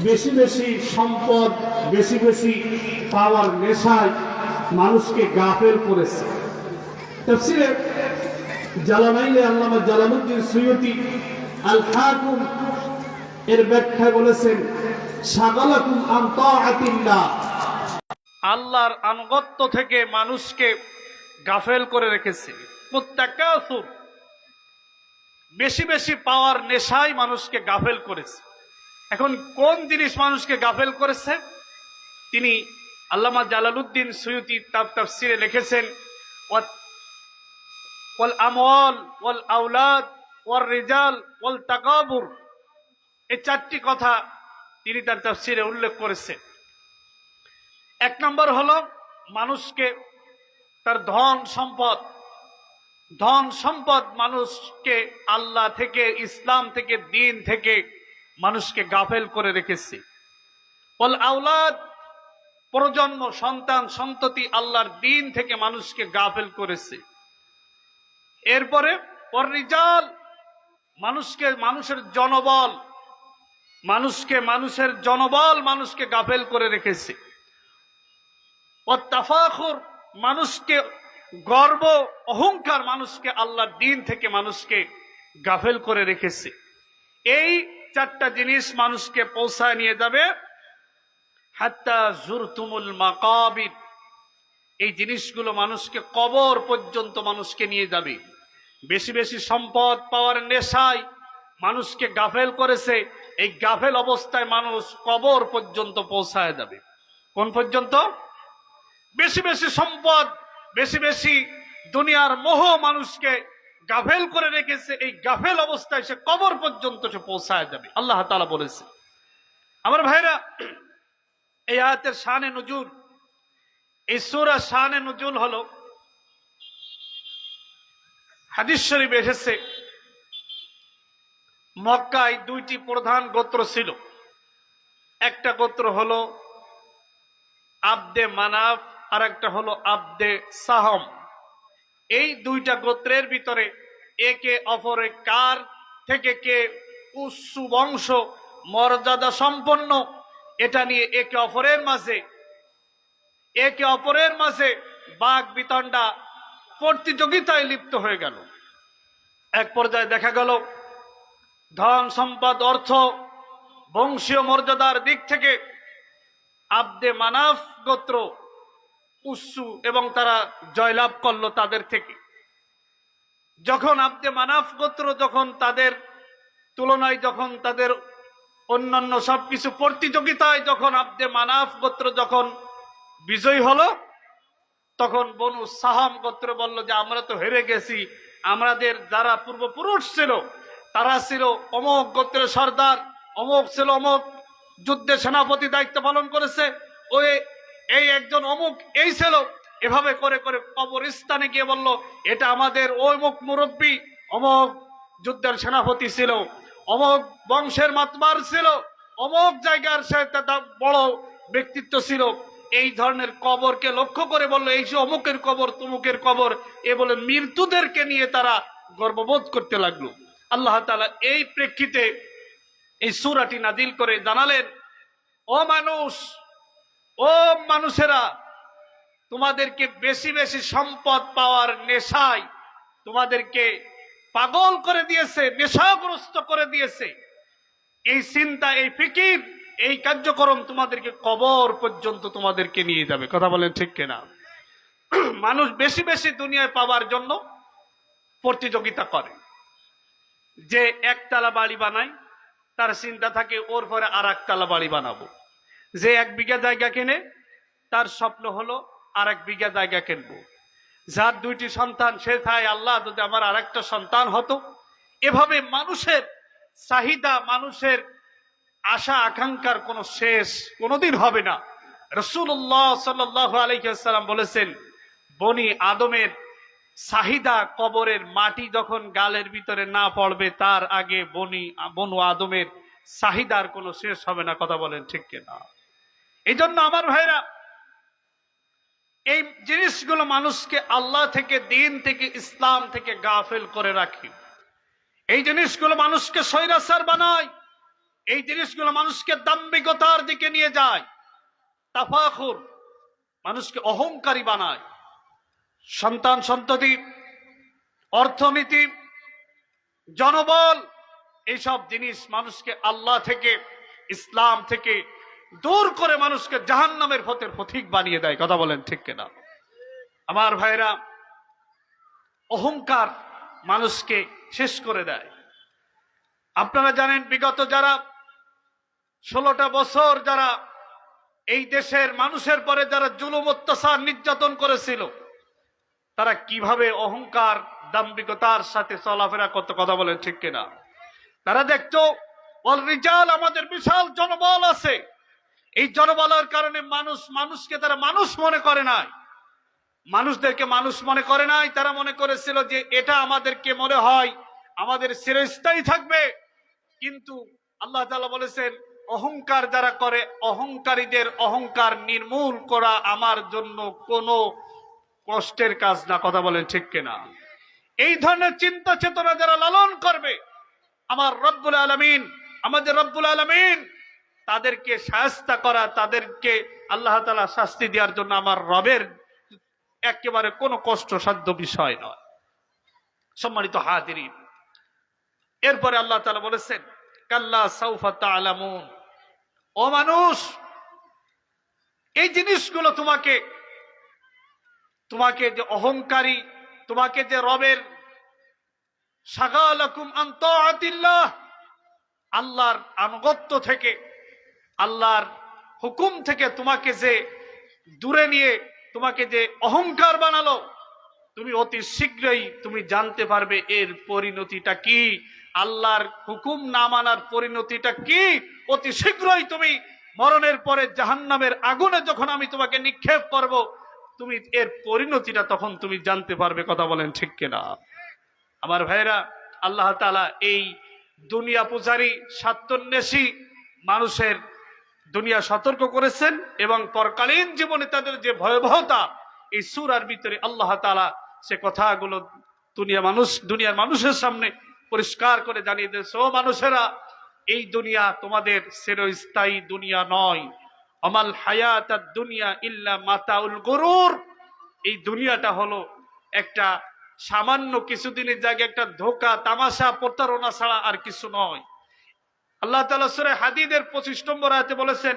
বেশি বেশি সম্পদ, বেশি বেশি পাওয়ার নেশায় মানুষকে গাফেল করেছে। তাফসীরে জালালাইনে আল্লামা জালালউদ্দিন সুয়ুতী আল হাকুম এর ব্যাখ্যায় বলেছেন, শাগালাকুম আন তাআতিল্লাহ, আল্লাহর আনুগত্য থেকে মানুষকে গাফেল করে রেখেছে। মুত্তাকাসুর, বেশি বেশি পাওয়ার নেশায় মানুষকে গাফেল করেছে। এখন কোন জিনিস মানুষকে গাফেল করেছে? তিনি আল্লামা জালালউদ্দিন সুয়ুতী তার তাফসীরে লিখেছেন, ওয়াল আমওয়াল ওয়াল আওলাদ ওয়ার রিজাল ওয়াল তাকাবুর, এই চারটি কথা তিনি তার তাফসীরে উল্লেখ করেছেন। এক নম্বর হলো মানুষকে তার ধন সম্পদ মানুষকে আল্লাহ থেকে, ইসলাম থেকে, দ্বীন থেকে মানুষকে গাফেল করে রেখেছে। ওয়াল আওলাদ, প্রজন্ম, সন্তান সন্ততি আল্লাহর দ্বীন থেকে মানুষকে গাফেল করেছে। এরপরে ওয়ার রিজাল, মানুষের জনবল মানুষকে গাফেল করে রেখেছে। ওয়াত তাফাখুর, মানুষকে গর্ব অহংকার মানুষকে আল্লাহর দ্বীন থেকে মানুষকে গাফেল করে রেখেছে। এই চারটা জিনিস মানুষকে পৌঁছায় নিয়ে যাবে হাত্তা জুরতুমুল মাকাবির, এই জিনিসগুলো মানুষকে কবর পর্যন্ত মানুষকে নিয়ে যাবে। বেশি বেশি সম্পদ পাওয়ার নেশায় মানুষকে গাফেল করেছে। এই গাফেল অবস্থায় মানুষ কবর পর্যন্ত পৌঁছায় যাবে। কোন পর্যন্ত? বেশি বেশি সম্পদ, বেশি বেশি দুনিয়ার মোহ মানুষকে গাফেল করে রেখেছে। এই গাফেল অবস্থায় সে কবর পর্যন্ত সে পৌঁছায় যাবে, আল্লাহ তাআলা বলেছে। আমার ভাইরা, এই আয়াতের শানে নুজুল, এই সূরা শানে নুজুল হলো, হাদিস শরীফে এসেছে মক্কায় দুইটি প্রধান গোত্র ছিল। একটা গোত্র হলো আব্দে মানাফ, আর একটা হলো আব্দে সাহম। এই দুইটা গোত্রের ভিতরে একে অপরের কার থেকে কে উচ্চ বংশ, মর্যাদা সম্পন্ন, এটা নিয়ে একে অপরের মাঝে বাক বিতণ্ডা, প্রতিযোগিতায় লিপ্ত হয়ে গেল। এক পর্যায়ে দেখা গেল ধন সম্পদ, অর্থ, বংশীয় মর্যাদার দিক থেকে আব্দে মানাফ গোত্র উচ্চ এবং তারা জয়লাভ করলো তাদের থেকে। যখন আব্দে মানাফ গোত্র যখন তাদের তুলনায়, যখন তাদের অন্যান্য সবকিছু প্রতিযোগিতায় যখন আব্দে মানাফ গোত্র যখন বিজয়ী হলো, তখন বনু সাহাম গোত্র বলল যে আমরা তো হেরে গেছি, আমাদের যারা পূর্বপুরুষ ছিল তারা ছিল অমুক গোত্রের সর্দার, অমুক ছিল অমুক যুদ্ধে সেনাপতি দায়িত্ব পালন করেছে, এই একজন অমুক এই ছিল। এভাবে করে করে কবরস্থানে গিয়ে বলল এটা আমাদের অমুক মুরব্বী, অমুক যুদ্ধের সেনাপতি ছিল, অমুক বংশের মাতবার ছিল, অমুক জায়গার সে বড় ব্যক্তিত্ব ছিল। এই ধরনের কবরকে লক্ষ্য করে বলল এই সে অমুকের কবর, তমুকের কবর, এ বলে মৃত্যুদেরকে নিয়ে তারা গর্ববোধ করতে লাগলো। আল্লাহ তাআলা এই প্রেক্ষিতে এই সূরাটি নাজিল করে জানালেন, ও মানুষেরা, তোমাদেরকে বেশি বেশি সম্পদ পাওয়ার নেশায় তোমাদেরকে পাগল করে দিয়েছে, নেশাগ্রস্ত করে দিয়েছে। এই চিন্তা, এই ফিকির, এই কার্যক্রম তোমাদেরকে কবর পর্যন্ত তোমাদেরকে নিয়ে যাবে। কথা বলেন ঠিক কিনা? মানুষ বেশি বেশি দুনিয়ায় পাওয়ার জন্য প্রতিযোগিতা করে। যে একতলা বাড়ি বানায় তার চিন্তা থাকে ওর পরে আর একতলা বাড়ি বানাবো। যে 1 বিঘা জায়গা কেনে তার স্বপ্ন হলো আর 1 বিঘা জায়গা কিনবো। যার 2টি সন্তান সে চায় আল্লাহ যদি আমার আর একটা সন্তান হতো। এভাবে মানুষের চাহিদা, মানুষের আশা আকাঙ্ক্ষার কোনো শেষ কোনোদিন হবে না। রাসূলুল্লাহ সাল্লাল্লাহু আলাইহি ওয়াসাল্লাম বলেছেন, বনি আদমের চাহিদা, কবরের মাটি যখন গালের ভিতরে না পড়বে তার আগে বনু আদমের চাহিদার কোনো শেষ হবে না। কথা বলেন ঠিক কিনা? এই জন্য আমার ভাইরা, এই জিনিসগুলো মানুষকে আল্লাহ থেকে, দ্বীন থেকে, ইসলাম থেকে গাফেল করে রাখে। এই জিনিসগুলো মানুষকে স্বৈরাচার বানায়। এই জিনিসগুলো মানুষকে দাম্ভিকতার দিকে নিয়ে যায়, তাফাখুর, মানুষকে অহংকারী বানায়। সন্তান সন্ততি, অর্থনীতি, জনবল, এইসব জিনিস মানুষকে আল্লাহ থেকে, ইসলাম থেকে দূর করে মানুষকে জাহান্নামের পথের পথিক বানিয়ে দেয়। কথা বলেন ঠিক কিনা? আমার ভাইরা, অহংকার মানুষকে শেষ করে দেয়। আপনারা জানেন, বিগত যারা 16টা বছর যারা এই দেশের মানুষের পরে যারা জুলুম, অত্যাচার, নির্যাতন করেছিল, তারা কিভাবে অহংকার, দাম্ভিকতার সাথে চলাফেরা করতে। কথা বলেন ঠিক কিনা? তারা দেখতো ওয়াল রিজাল, আমাদের বিশাল জনবল আছে, এই জনবলের কারণে মানুষকে তারা মানুষ মনে করে নাই, মানুষদেরকে মানুষ মনে করে নাই। তারা মনে করেছিল যে এটা আমাদেরকে মনে হয় আমাদের চিরস্থায়ী থাকবে। কিন্তু আল্লাহ তাআলা বলেছেন, অহংকার যারা করে, অহংকারীদের অহংকার নির্মূল করা আমার জন্য কোনো কষ্টের কাজ না। কথা বলেন ঠিক কিনা? এই ধরনের চিন্তা চেতনা যারা লালন করবে, আমার রব্বুল আলামিন, আমাদের রব্বুল আলামিন তাদেরকে শায়েস্তা করা, তাদেরকে আল্লাহ তাআলা শাস্তি দেওয়ার জন্য আমার রবের একেবারে কোনো কষ্টসাধ্য বিষয় নয়। সম্মানিত হাজিরিন, এরপরে আল্লাহ তাআলা বলেছেন, কাল্লা সাউফা তা'লামুন, ও মানুষ, এই জিনিসগুলো তোমাকে যে অহংকারী, তোমাকে যে রবের শাগালাকুম আন তাআতিল্লাহ, আল্লাহর আনুগত্য থেকে, আল্লাহর হুকুম থেকে তোমাকে যে দূরে নিয়ে তোমাকে যে অহংকার বানালো, তুমি অতি শীঘ্রই তুমি জানতে পারবে এর পরিণতিটা কি। আল্লাহর হুকুম না মানার পরিণতিটা কি? অতি শীঘ্রই তুমি মরণের পরে জাহান্নামের আগুনে যখন আমি তোমাকে নিক্ষেপ করব, তুমি এর পরিণতিটা তখন তুমি জানতে পারবে। কথা বলেন ঠিক কিনা? আমার ভাইরা, আল্লাহ তাআলা এই দুনিয়া পূজারী, স্বার্থান্বেষী মানুষের দুনিয়া সতর্ক করেছেন, এবং পরকালীন জীবনে তাদের যে ভয়াবহতা, এই সূরার ভিতরে আল্লাহ তাআলা সে কথাগুলো দুনিয়ার মানুষের সামনে পরিষ্কার করে জানিয়ে দিয়েছে। ও মানুষেরা, এই দুনিয়া তোমাদের চিরস্থায়ী দুনিয়া নয়। আমাল হায়াতাদ দুনিয়া ইল্লা মাতাউল গুরুর, এই দুনিয়াটা হলো একটা সামান্য কিছুদিনের জায়গায় একটা ধোঁকা, তামাশা, প্রতারণা ছাড়া আর কিছু নয়। আল্লাহ তাআলা সূরা হাদীদের 25 নম্বর আয়াতে বলেছেন,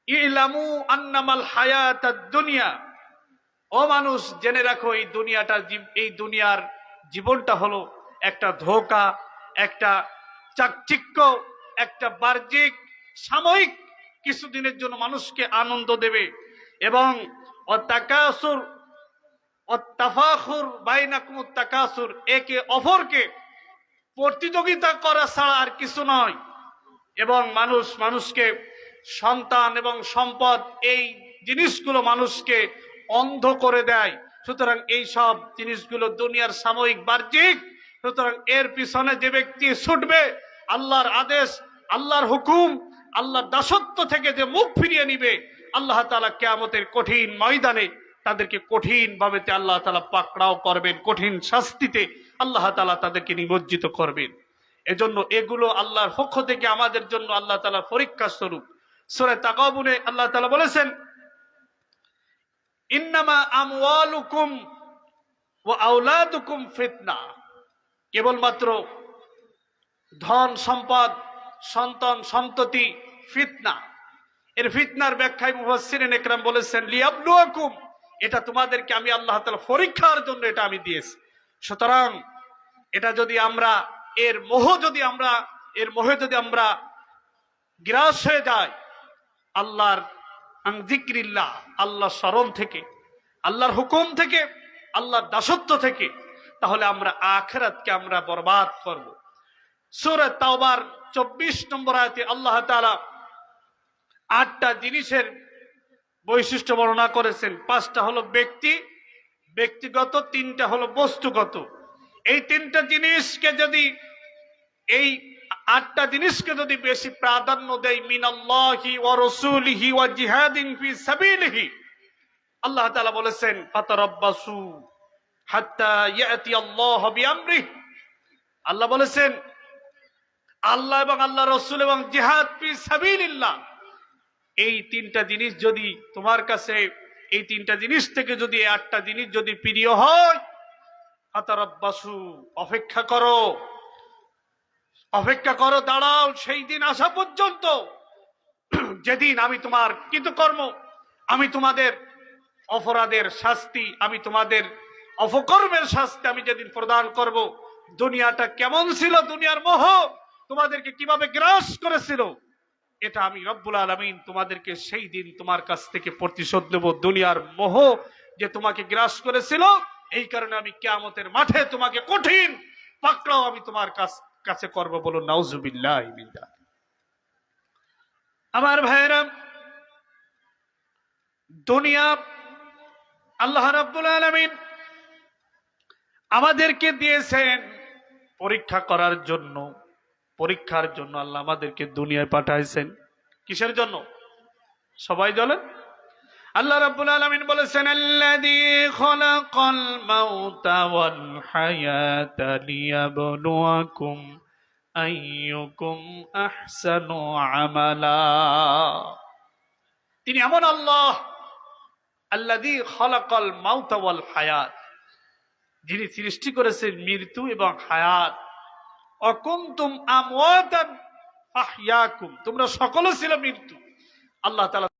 ইলামু আন্নামাল হায়াতাদ দুনিয়া, ও মানুষ জেনে রাখো, এই দুনিয়ার জীবনটা হলো একটা ধোঁকা, একটা চাকচিক্য, একটা বাহ্যিক সাময়িক কিছুদিনের জন্য মানুষকে আনন্দ দেবে, এবং তাকাসুর তাফাখুর বাইনাকুমুত তাকাসুর, একে অপরকে প্রতিযোগিতা করা ছাড়া আর কিছু নয়। এবং মানুষকে সন্তান এবং সম্পদ, এই জিনিসগুলো মানুষকে অন্ধ করে দেয়। সুতরাং এই সব জিনিসগুলো দুনিয়ার সাময়িক, বাহ্যিক। সুতরাং এর পিছনে যে ব্যক্তি ছুটবে, আল্লাহর আদেশ, আল্লাহর হুকুম, আল্লাহর দাসত্ব থেকে যে মুখ ফিরিয়ে নিবে, আল্লাহ তাআলা কিয়ামতের কঠিন ময়দানে তাদেরকে কঠিন ভাবে আল্লাহ তাআলা পাকড়াও করবেন, কঠিন শাস্তিতে আল্লাহ তাআলা তাদেরকে নিমজ্জিত করবেন। এজন্য এগুলো আল্লাহর পক্ষ থেকে আমাদের জন্য আল্লাহ তাআলা পরীক্ষা স্বরূপ। সূরা তাগাবুনে আল্লাহ তাআলা বলেছেন, ইন্নামা আমওয়ালুকুম ওয়া আওলাদুকুম ফিতনা, কেবলমাত্র ধন সম্পদ, সন্তান সন্ততি ফিতনা। এর ফিতনার ব্যাখ্যায় মুফাসসিরিন ইকরাম বলেছেন, লিয়াবলুয়াকুম, এটা তোমাদেরকে আমি আল্লাহ তাআলা পরীক্ষার জন্য এটা আমি দিয়েছি। সুতরাং এটা যদি আমরা এর মোহে যদি আমরা গ্রাস হয়ে যায়, আল্লাহর আন যিকরিল্লাহ, আল্লাহ স্মরণ থেকে, আল্লাহর হুকুম থেকে, আল্লাহর দাসত্ব থেকে, তাহলে আমরা আখিরাতকে আমরা বরবাদ করব। সূরা তাওবার 24 নম্বর আয়াতে আল্লাহ তাআলা 8টা জিনিসের বৈশিষ্ট্য বর্ণনা করেছেন। 5টা হলো ব্যক্তিগত, 3টা হলো বস্তুগত। এই 3টা জিনিসকে যদি, এই 8টা জিনিসকে যদি বেশি প্রাধান্য দেয়, মিনাল্লাহি ওয়া রাসূলিহি ওয়া জিহাদিন ফি সাবিলিহি, আল্লাহ তাআলা বলেছেন, ফাতারাব্বাসু হাত্তা ইয়াতি আল্লাহু বিআমরিহি, আল্লাহ বলেছেন আল্লাহ এবং আল্লাহ রসুল এবং জিহাদ ফি সাবিলিল্লাহ, এই তিনটা জিনিস যদি তোমার কাছে, এই তিনটা জিনিস থেকে যদি এই 8টা জিনিস যদি প্রিয় হয়, ফাতারাব্বাসু, অপেক্ষা করো, অপেক্ষা করো, দাঁড়াও সেই দিন আসা পর্যন্ত যেদিন আমি তোমার কৃতকর্ম, আমি তোমাদের অপরাধের শাস্তি, আমি তোমাদের অপকর্মের শাস্তি আমি যেদিন প্রদান করব। দুনিয়াটা কেমন ছিল, দুনিয়ার মোহ তোমাদেরকে কিভাবে গ্রাস করেছিল, এটা আমি রব্বুল আলামিন তোমাদেরকে সেই দিন তোমার কাছ থেকে প্রতিশোধ নেব। দুনিয়ার মোহ যে তোমাকে গ্রাস করেছিল, এই কারণে আমি কিয়ামতের মাঠে তোমাকে কঠিন পাকড়াও আমি তোমার কাছে করব। বলুন নাউজুবিল্লাহ। আমার ভাইরা, দুনিয়া আল্লাহ রাব্বুল আলামিন আমাদেরকে দিয়েছেন পরীক্ষা করার জন্য। পরীক্ষার জন্য আল্লাহ আমাদেরকে দুনিয়ায় পাঠাইছেন। কিসের জন্য? সবাই বলেন। আল্লাহ রাব্বুল আলামিন বলেছেন, আল্লাযী খালাকাল মাউতা ওয়াল হায়াতা লিয়াবলুয়াকুম আইয়ুকুম আহসানু আমালা। তিনি এমন আল্লাহ, আল্লাযী খালাকাল মাউতা ওয়াল হায়াত, যিনি সৃষ্টি করেছেন মৃত্যু এবং হায়াত। অকুনতুম আমওয়াতান ফাহইয়াকুম, তোমরা সকলে ছিল মৃত্যু, আল্লাহ তাআলা